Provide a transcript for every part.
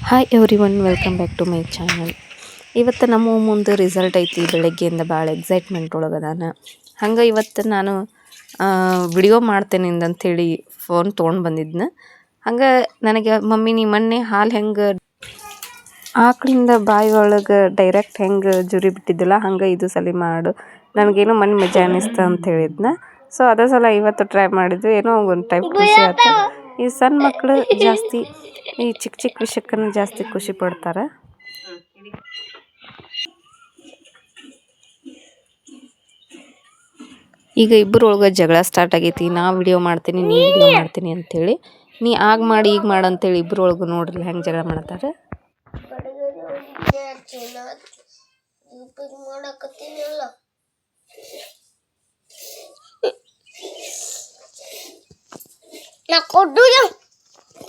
Hi everyone, welcome back to my channel. ಇವತ್ತು ನಮ್ಮ ಮುಂದೆ ರಿಸಲ್ಟ್ ಐತಿ. ಬೆಳಗ್ಗೆಯಿಂದ ಭಾಳ ಎಕ್ಸೈಟ್ಮೆಂಟ್ ಒಳಗೆ ನಾನು ಹಂಗೆ ಇವತ್ತು ನಾನು ವಿಡಿಯೋ ಮಾಡ್ತೇನೆ ಅಂಥೇಳಿ ಫೋನ್ ತೊಗೊಂಡು ಬಂದಿದ್ನ. ಹಂಗೆ ನನಗೆ ಮಮ್ಮಿ ನೀ ಮೊನ್ನೆ ಹಾಲು ಹೆಂಗೆ ಆಕಳಿಂದ ಬಾಯಿ ಒಳಗೆ ಡೈರೆಕ್ಟ್ ಹೆಂಗೆ ಜುರಿ ಬಿಟ್ಟಿದ್ದಿಲ್ಲ ಹಂಗೆ ಇದು ಸಲ ಮಾಡು, ನನಗೇನೋ ಮನೆ ಮಜಾ ಅನ್ನಿಸ್ತು ಅಂತ ಹೇಳಿದ್ನ. ಸೊ ಅದೇ ಸಲ ಇವತ್ತು ಟ್ರೈ ಮಾಡಿದ್ದು. ಏನೋ ಒಂದು ಟೈಪ್ ಖುಷಿ ಆಯ್ತು. ಈ ಸಣ್ಣ ಮಕ್ಕಳು ಜಾಸ್ತಿ ಈ ಚಿಕ್ಕ ಚಿಕ್ಕ ವಿಷಯಕ್ಕನ್ನು ಜಾಸ್ತಿ ಖುಷಿ ಪಡ್ತಾರೆ. ಈಗ ಇಬ್ಬರೊಳಗೆ ಜಗಳ ಸ್ಟಾರ್ಟ್ ಆಗೈತಿ. ನಾ ವಿಡಿಯೋ ಮಾಡ್ತೀನಿ, ನೀ ವಿಡಿಯೋ ಮಾಡ್ತೀನಿ ಅಂಥೇಳಿ. ನೀ ಆಗ ಮಾಡಿ ಈಗ ಮಾಡಿ ಅಂತೇಳಿ ಇಬ್ಬರೊಳಗೆ ನೋಡ್ರಿ ಹೆಂಗೆ ಜಗಳ ಮಾಡ್ತಾರೆ.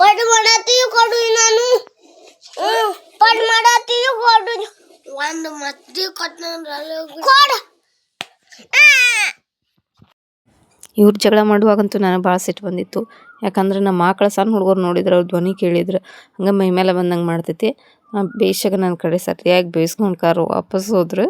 ಪಡ್ ಮಾಡತ್ತೀವಿ ಕೊಡು, ನಾನು ಪಡ್ ಮಾಡತ್ತೀವಿ ಕೊಡು. ಒಂದು ಮದ್ದೆ ಕೊಡು. ಇವ್ರು ಜಗಳ ಮಾಡುವಾಗಂತೂ ನನಗೆ ಭಾಳ ಸಿಟ್ಟು ಬಂದಿತ್ತು. ಯಾಕಂದ್ರೆ ನಮ್ಮ ಮಕ್ಕಳು ಸಣ್ಣ ಹುಡುಗರು ನೋಡಿದ್ರೆ ಅವ್ರ ಧ್ವನಿ ಕೇಳಿದ್ರೆ ಹಂಗೆ ಮೈ ಮೇಲೆ ಬಂದಂಗೆ ಮಾಡ್ತೈತಿ. ಬೇಷಾಗ ನನ್ನ ಕಡೆ ಸರಿಯಾಗಿ ಬೇಯಿಸ್ಕೊಂಡು ಕಾರು ವಾಪಸ್ ಹೋದ್ರೆ.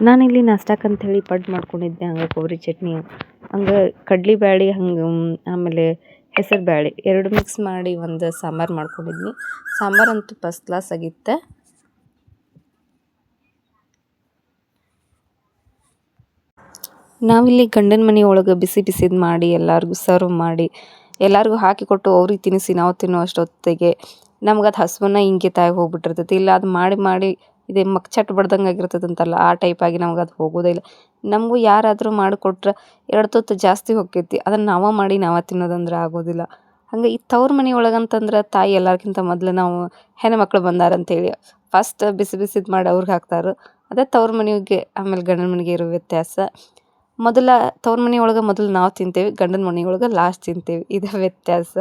ನಾನಿಲ್ಲಿ ನಾಷ್ಟಕ್ಕಂಥೇಳಿ ಪಡ್ಡು ಮಾಡ್ಕೊಂಡಿದ್ದೆ. ಹಂಗೆ ಕೊಬ್ಬರಿ ಚಟ್ನಿ, ಹಂಗೆ ಕಡ್ಲೆ ಬ್ಯಾಳೆ, ಹಂಗೆ ಆಮೇಲೆ ಹೆಸರು ಬ್ಯಾಳೆ 2 ಮಿಕ್ಸ್ ಮಾಡಿ ಒಂದು ಸಾಂಬಾರು ಮಾಡ್ಕೊಂಡಿದ್ನಿ. ಸಾಂಬಾರಂತೂ ಫಸ್ಟ್ ಕ್ಲಾಸ್ ಆಗಿತ್ತು. ನಾವಿಲ್ಲಿ ಗಂಡನ ಮನೆ ಒಳಗೆ ಬಿಸಿ ಬಿಸಿದು ಮಾಡಿ ಎಲ್ಲರಿಗೂ ಸರ್ವ್ ಮಾಡಿ ಎಲ್ಲರಿಗೂ ಹಾಕಿಕೊಟ್ಟು ಅವ್ರಿಗೆ ತಿನ್ನಿಸಿ ನಾವು ತಿನ್ನೋ ಅಷ್ಟೊತ್ತಿಗೆ ನಮ್ಗೆ ಅದು ಹಸುವನ್ನ ಹಿಂಗೆ ತಾಯಿ ಹೋಗ್ಬಿಟ್ಟಿರ್ತೈತಿ. ಇಲ್ಲ ಅದು ಮಾಡಿ ಮಾಡಿ ಇದೇ ಮಕ್ಚಟ್ ಬಡ್ದಂಗೆ ಆಗಿರ್ತದಂತಲ್ಲ, ಆ ಟೈಪಾಗಿ ನಮ್ಗೆ ಅದು ಹೋಗೋದೇ ಇಲ್ಲ. ನಮಗೂ ಯಾರಾದರೂ ಮಾಡಿಕೊಟ್ರೆ 2 ತುತ್ತು ಜಾಸ್ತಿ ಹೋಕ್ಕೈತಿ. ಅದನ್ನು ನಾವೇ ಮಾಡಿ ನಾವೇ ತಿನ್ನೋದಂದ್ರೆ ಆಗೋದಿಲ್ಲ. ಹಂಗೆ ಈ ತವ್ರ ಮನೆ ಒಳಗಂತಂದ್ರೆ ತಾಯಿ ಎಲ್ಲರಿಗಿಂತ ಮೊದಲು ನಾವು ಹೆಣ್ಮಕ್ಳು ಬಂದಾರಂತೇಳಿ ಫಸ್ಟ್ ಬಿಸಿ ಬಿಸಿದು ಮಾಡಿ ಅವ್ರಿಗೆ ಹಾಕ್ತಾರೆ. ಅದೇ ತವ್ರ ಮನೆಗೆ ಆಮೇಲೆ ಗಂಡನ ಮನೆಗೆ ಇರೋ ವ್ಯತ್ಯಾಸ. ತವ್ರ ಮನೆ ಒಳಗೆ ಮೊದಲು ನಾವು ತಿಂತೇವೆ, ಗಂಡನ ಮನೆ ಒಳಗೆ ಲಾಸ್ಟ್ ತಿಂತೇವೆ. ಇದೇ ವ್ಯತ್ಯಾಸ.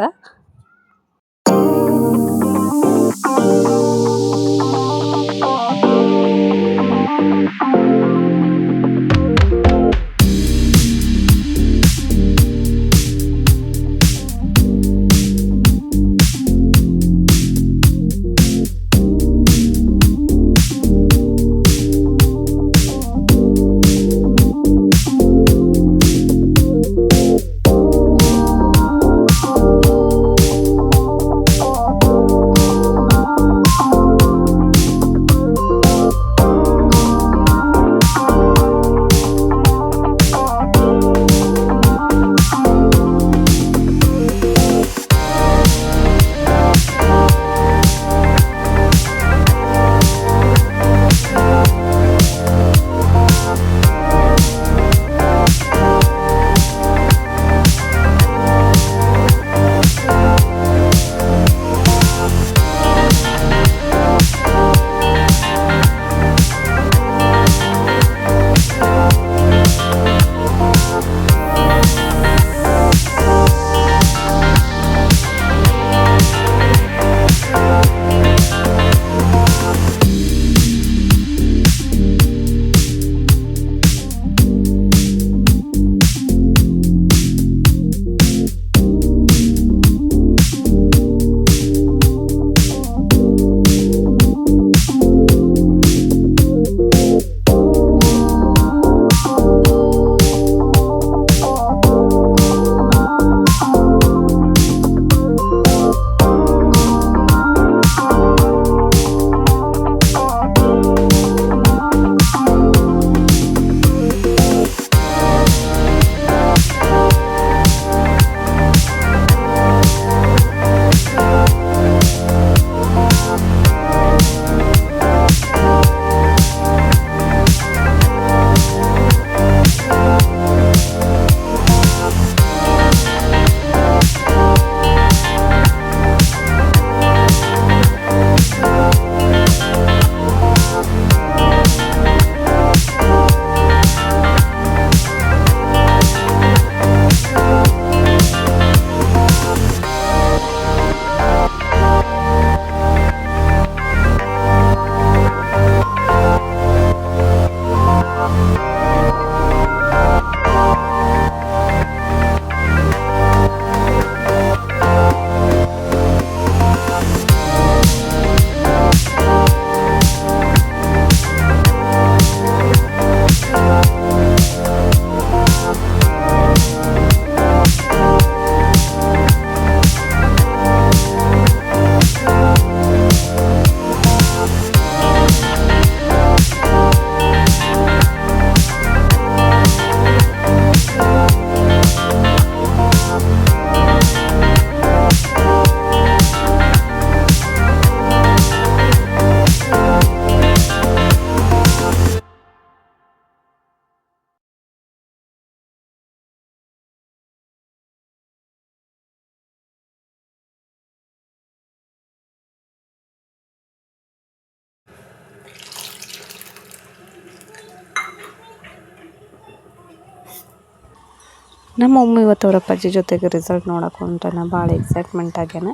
ನಮ್ಮ ಮಮ್ಮಿ ಇವತ್ತು ಅವ್ರ ಅಪ್ಪಾಜಿ ಜೊತೆಗೆ ರಿಸಲ್ಟ್ ನೋಡಕ್ಕೆ ಹೊಂಟಾನ. ಭಾಳ ಎಕ್ಸೈಟ್ಮೆಂಟ್ ಆಗ್ಯಾನ.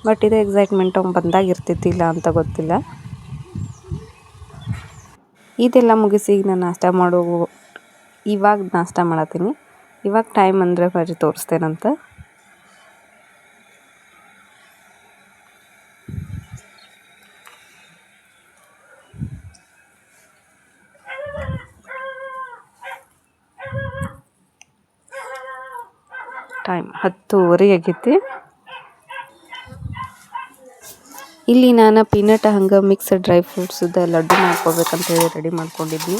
ಬಟ್ ಇದು ಎಕ್ಸೈಟ್ಮೆಂಟ್ ಅವ್ನು ಬಂದಾಗ ಇರ್ತಿದ್ದಿಲ್ಲ ಅಂತ ಗೊತ್ತಿಲ್ಲ. ಇದೆಲ್ಲ ಮುಗಿಸಿ ಈಗ ನಾನು ಇವಾಗ ನಾಷ್ಟ ಮಾಡತ್ತೀನಿ. ಇವಾಗ ಟೈಮ್ ಅಂದರೆ ಅಪ್ಪಾಜಿ ತೋರಿಸ್ತೇನಂತ. ಟೈಮ್ 10:30 ಆಗೈತಿ. ಇಲ್ಲಿ ನಾನು ಪೀನಟ್ ಹಂಗೆ ಮಿಕ್ಸ್ಡ್ ಡ್ರೈ ಫ್ರೂಟ್ಸ್ದು ಲಡ್ಡು ಮಾಡ್ಕೋಬೇಕಂತೇಳಿ ರೆಡಿ ಮಾಡ್ಕೊಂಡಿದ್ನಿ.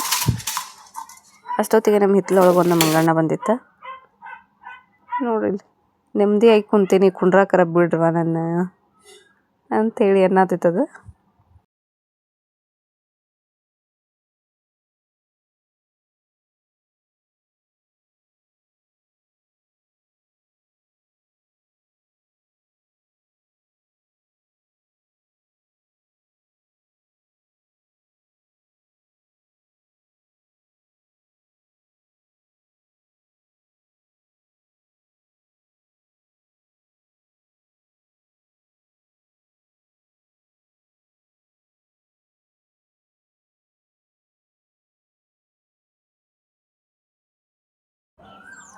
ಅಷ್ಟೊತ್ತಿಗೆ ನಮ್ಮ ಹಿತ್ತಲೊಳಗೆ ಒಂದು ಮಂಗಣ್ಣ ಬಂದಿತ್ತು. ನೋಡ್ರಿ ನೆಮ್ಮದಿ ಆಗಿ ಕುಂತೀನಿ, ಕುಂಡ್ರಾಕರ ಬಿಡ್ರವ ನನ್ನ ಅಂಥೇಳಿ ಅನ್ನತ್ತಿತ್ತದ.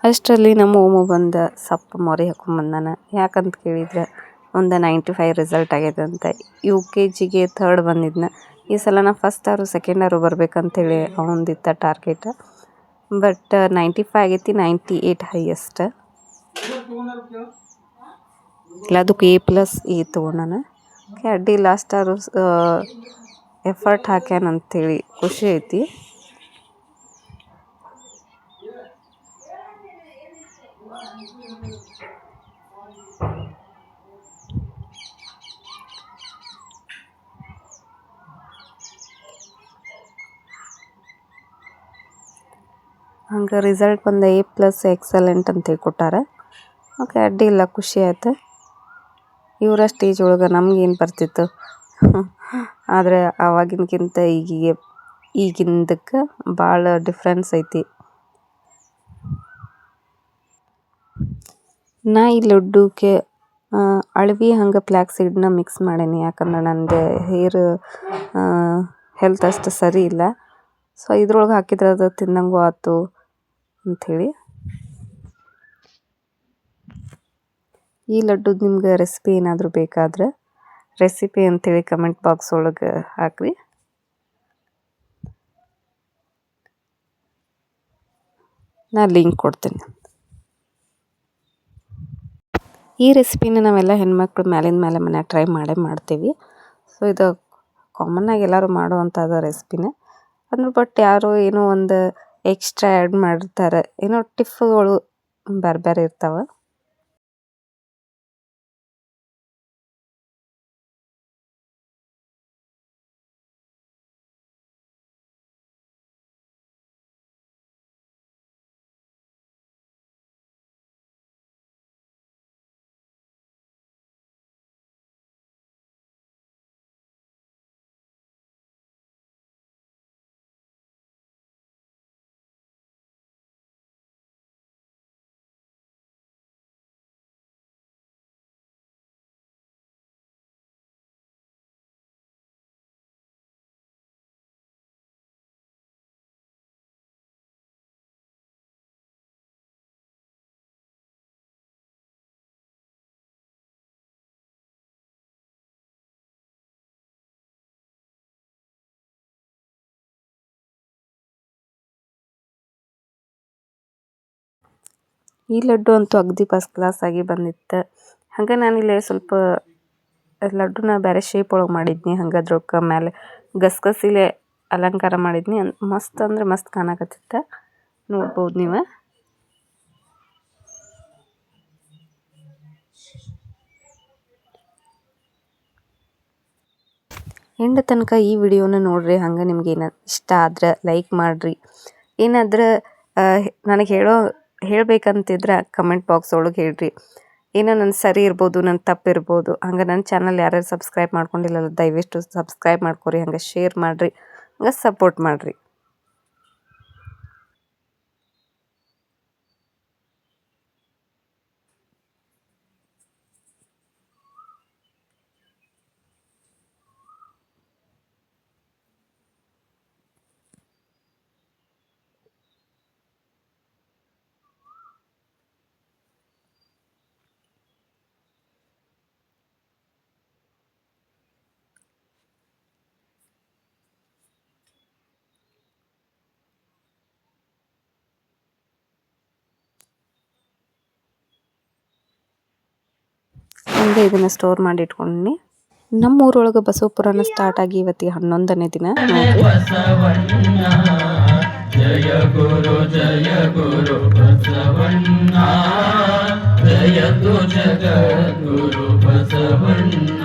ಅಷ್ಟರಲ್ಲಿ ನಮ್ಮ ಓಮು ಬಂದು ಸಪ್ಪ ಮೊರೆ ಹಾಕೊಂಬಂದಾನ. ಯಾಕಂತ ಕೇಳಿದ್ರೆ ಒಂದು 95 ರಿಸಲ್ಟ್ ಆಗ್ಯದ ಅಂತ. UKGಗೆ 3rd ಬಂದಿದ್ನ. ಈ ಸಲ ನಾ ಫಸ್ಟ್ ಆರು ಸೆಕೆಂಡ್ ಆರು ಬರ್ಬೇಕಂತೇಳಿ ಅವನದಿತ್ತ ಟಾರ್ಗೆಟ್. ಬಟ್ 95 ಆಗೈತಿ, 98 ಹೈಯೆಸ್ಟ್. ಎಲ್ಲದಕ್ಕೂ A+E ತೊಗೊಂಡಾನ. ಅಡ್ಡಿ ಲಾಸ್ಟ್ ಆರು ಎಫರ್ಟ್ ಹಾಕ್ಯಾನಂತೇಳಿ ಖುಷಿ ಐತಿ. ಹಂಗೆ ರಿಸಲ್ಟ್ ಬಂದು A+ ಎಕ್ಸಲೆಂಟ್ ಅಂತೇಳಿ ಕೊಟ್ಟಾರ. ಓಕೆ, ಅಡ್ಡಿ ಇಲ್ಲ, ಖುಷಿ ಆಯ್ತು. ಇವರ ಸ್ಟೇಜ್ ಒಳಗೆ ನಮಗೇನು ಬರ್ತಿತ್ತು, ಆದರೆ ಆವಾಗಿನಕ್ಕಿಂತ ಈಗಿಂದಕ್ಕೆ ಭಾಳ ಡಿಫ್ರೆನ್ಸ್ ಐತಿ. ನಾ ಈ ಲಡ್ಡುಕ್ಕೆ ಅಳವಿ ಹಂಗೆ ಫ್ಲ್ಯಾಕ್ಸ್ ಸೀಡ್ನ ಮಿಕ್ಸ್ ಮಾಡೇನಿ. ಯಾಕಂದ್ರೆ ನಂದು ಹೇರ್ ಹೆಲ್ತ್ ಅಷ್ಟು ಸರಿ ಇಲ್ಲ. ಸೊ ಇದ್ರೊಳಗೆ ಹಾಕಿದ್ರೆ ಅದು ತಿನ್ನಂಗೂ ಆಯ್ತು ಅಂಥೇಳಿ. ಈ ಲಡ್ಡುದು ನಿಮ್ಗೆ ರೆಸಿಪಿ ಏನಾದರೂ ಬೇಕಾದ್ರೆ ರೆಸಿಪಿ ಅಂಥೇಳಿ ಕಮೆಂಟ್ ಬಾಕ್ಸ್ ಒಳಗೆ ಹಾಕ್ರಿ. ನಾ ಲಿಂಕ್ ಕೊಡ್ತೇನೆ. ಈ ರೆಸಿಪಿನ ನಾವೆಲ್ಲ ಹೆಣ್ಮಕ್ಳು ಮ್ಯಾಲಿಂದ ಮೇಲೆ ಮನ್ಯಾಗ ಟ್ರೈ ಮಾಡ್ತೀವಿ. ಸೊ ಇದು ಕಾಮನ್ನಾಗಿ ಎಲ್ಲರೂ ಮಾಡುವಂಥದ್ದು ರೆಸಿಪಿನೇ ಅಂದ್ರೆ, ಬಟ್ ಯಾರೋ ಏನೋ ಒಂದು ಎಕ್ಸ್ಟ್ರಾ ಆ್ಯಡ್ ಮಾಡಿರ್ತಾರೆ, ಏನೋ ಟಿಫ್ಗಳು ಬೇರೆ ಬೇರೆ ಇರ್ತಾವೆ. ಈ ಲಡ್ಡು ಅಂತೂ ಅಗದಿ ಫಸ್ಟ್ ಕ್ಲಾಸ್ ಆಗಿ ಬಂದಿತ್ತು. ಹಂಗೆ ನಾನಿಲ್ಲಿ ಸ್ವಲ್ಪ ಲಡ್ಡುನ ಬೇರೆ ಶೇಪ್ ಒಳಗೆ ಮಾಡಿದ್ನಿ. ಹಂಗೆ ಅದ್ರೊಳಗೆ ಮೇಲೆ ಗಸಗಸಿಲೆ ಅಲಂಕಾರ ಮಾಡಿದ್ನಿ. ಮಸ್ತ್ ಅಂದ್ರೆ ಮಸ್ತ್ ಕಾಣಕತ್ತಿತ್ತು, ನೋಡ್ಬೋದು ನೀವು. ಎಂಡ್ ತನಕ ಈ ವಿಡಿಯೋನ ನೋಡ್ರಿ. ಹಂಗೆ ನಿಮ್ಗೆ ಇಷ್ಟ ಆದ್ರೆ ಲೈಕ್ ಮಾಡಿರಿ. ಏನಾದ್ರೆ ನನಗೆ ಹೇಳಬೇಕಂತಿದ್ರೆ ಕಮೆಂಟ್ ಬಾಕ್ಸ್ ಒಳಗೆ ಹೇಳ್ರಿ. ಏನೋ ನನ್ನ ಸರಿ ಇರ್ಬೋದು, ನನ್ನ ತಪ್ಪಿರ್ಬೋದು. ಹಂಗೆ ನನ್ನ ಚಾನಲ್ ಯಾರ್ಯಾರು ಸಬ್ಸ್ಕ್ರೈಬ್ ಮಾಡ್ಕೊಂಡಿಲ್ಲಲ್ಲ ದಯವಿಟ್ಟು ಸಬ್ಸ್ಕ್ರೈಬ್ ಮಾಡ್ಕೊರಿ. ಹಂಗೆ ಶೇರ್ ಮಾಡಿರಿ, ಹಂಗೆ ಸಪೋರ್ಟ್ ಮಾಡಿರಿ. ಹಂಗೆ ಇದನ್ನು ಸ್ಟೋರ್ ಮಾಡಿ ಇಟ್ಕೊಂಡಿ. ನಮ್ಮ ಊರೊಳಗೆ ಬಸವ ಪುರಾಣ ಸ್ಟಾರ್ಟ್ ಆಗಿ ಇವತ್ತಿಗೆ 11ನೇ ದಿನ ನೋಡ್ರಿ. ಜಯ ಗುರು ಬಸವಣ್ಣ, ಜಯತು ಜಗದ್ಗುರು ಬಸವಣ್ಣ.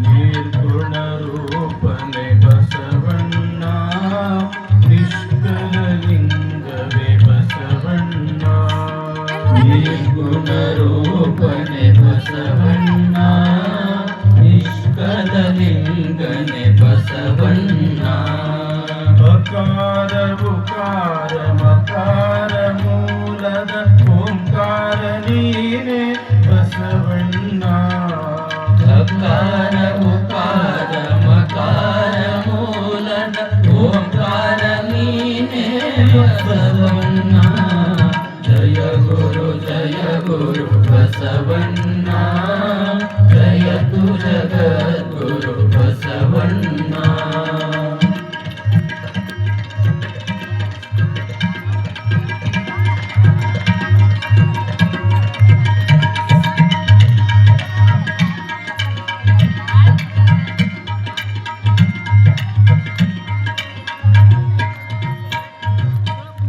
ನಿರ್ಗುಣ ರೂಪನೆ ಬಸವಣ್ಣ, ನಿಷ್ಕಲಲಿಂಗವೇ ಬಸವಣ್ಣ. ನಿರ್ಗುಣ ರೂಪನೆ ಬಸವಣ್ಣ, ನಿಷ್ಕಲಲಿಂಗನೆ ಬಸವಣ್ಣ. ಅಕಾರ ಉಕಾರ ಮಕಾರ ಮೂಲದ ಓಂಕಾರ ನೀನೆ ಬಸವಣ್ಣ. ಅಕಾರ ಉಕಾರ ಮಕಾರ ಮೂಲದ ಓಂಕಾರ ನೀನೆ ಬಸವಣ್ಣ. ಜಯ ಗುರು ಬಸವಣ್ಣ, ಜಯತು ಜಗದ್ಗುರು ಬಸವಣ್ಣ.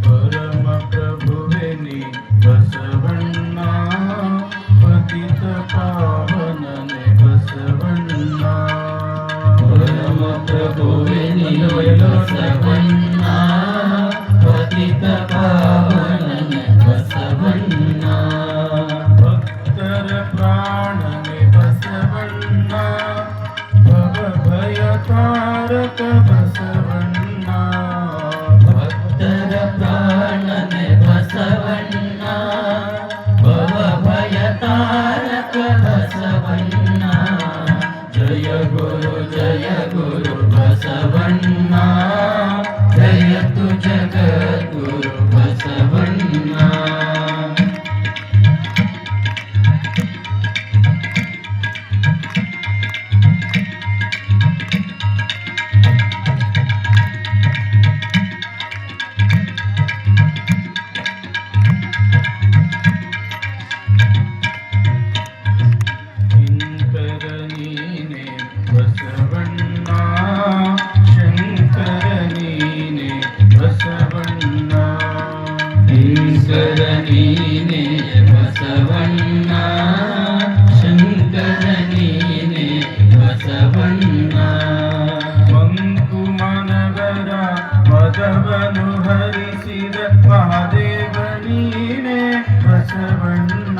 ಪರಮ ಪ್ರಭುವೆ ನೀ ಬಸವಣ್ಣ, ಪತಿತ ಪಾವನನೆ ಬಸವಣ್ಣ. ಪರಮ ಪ್ರಭುವೆ ನೀ ಬಸವಣ್ಣ, ಪತಿತ ಪಾವನನೆ ಬಸವಣ್ಣ. ಭಕ್ತರ ಪ್ರಾಣನೆ ಬಸವಣ್ಣ, ಭವ ಭಯ ತಾರಕ ಬಸವಣ್ಣ. ಭಕ್ತರ ಪ್ರಾಣನೆ ಬಸವಣ್ಣ, ಭವ ಭಯ ತಾರಕ ಬಸವಣ್ಣ. ಜಯ ಗುರು ಬಸವಣ್ಣ, ಜಯತು ಜಗದ್ಗುರು ಬಸವಣ್ಣ. ಶಂಕರ ನೀನೆ ಬಸವಣ್ಣ, ಶಂಕರ ನೀನೆ ಬಸವಣ್ಣ. ಶಂಕರ ನೀನೆ ಬಸವಣ್ಣ, ಶಂಕರ ನೀನೆ ಬಸವಣ್ಣ. ಮಂಕುಮನವರ ಮದವನು ಹರಿಸಿದ ಮಹಾದೇವ ನೀನೆ ಬಸವಣ್ಣ.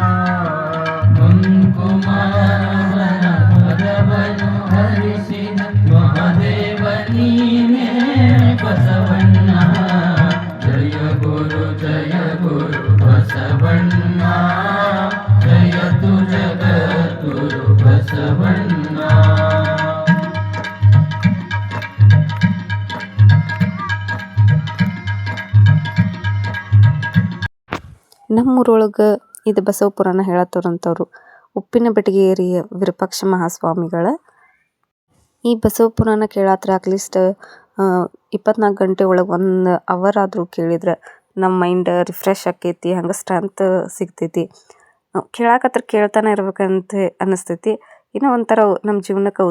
ಮಂಕುಮನವರ ಮದವನು ಹರಿಸಿದ ಮಹಾದೇವ ನೀನೆ ಬಸವಣ್ಣ. ಜಯ ಗುರು ಬಸವಣ್ಣ, ಜಯತು ಜಗದ್ಗುರು ಬಸವಣ್ಣ. ನಮ್ಮೂರೊಳಗೆ ಇದು ಬಸವ ಪುರಾಣ ಹೇಳತ್ತವ್ರಂಥವ್ರು ಉಪ್ಪಿನ ಬೆಟಗೇರಿಯ ವಿರೂಪಾಕ್ಷ ಮಹಾಸ್ವಾಮಿಗಳ. ಈ ಬಸವ ಪುರಾಣ ಕೇಳಾತ್ರ ಅಟ್ಲೀಸ್ಟ್ 24 ಗಂಟೆ ಒಳಗೆ 1 ಅವರ್ ಆದರೂ ಕೇಳಿದ್ರೆ ನಮ್ಮ ಮೈಂಡ್ ರಿಫ್ರೆಶ್ ಆಕೈತಿ, ಹಂಗೆ ಸ್ಟ್ರೆಂತ್ ಸಿಗ್ತೈತಿ. ಕೇಳಾಕತ್ರ ಕೇಳ್ತಾನೆ ಇರ್ಬೇಕಂತ ಅನ್ನಿಸ್ತೈತಿ. ಇನ್ನೂ ಒಂಥರ ನಮ್ಮ ಜೀವನಕ್ಕೆ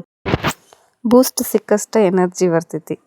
ಬೂಸ್ಟ್ ಸಿಕ್ಕಷ್ಟು ಎನರ್ಜಿ ಬರ್ತೈತಿ.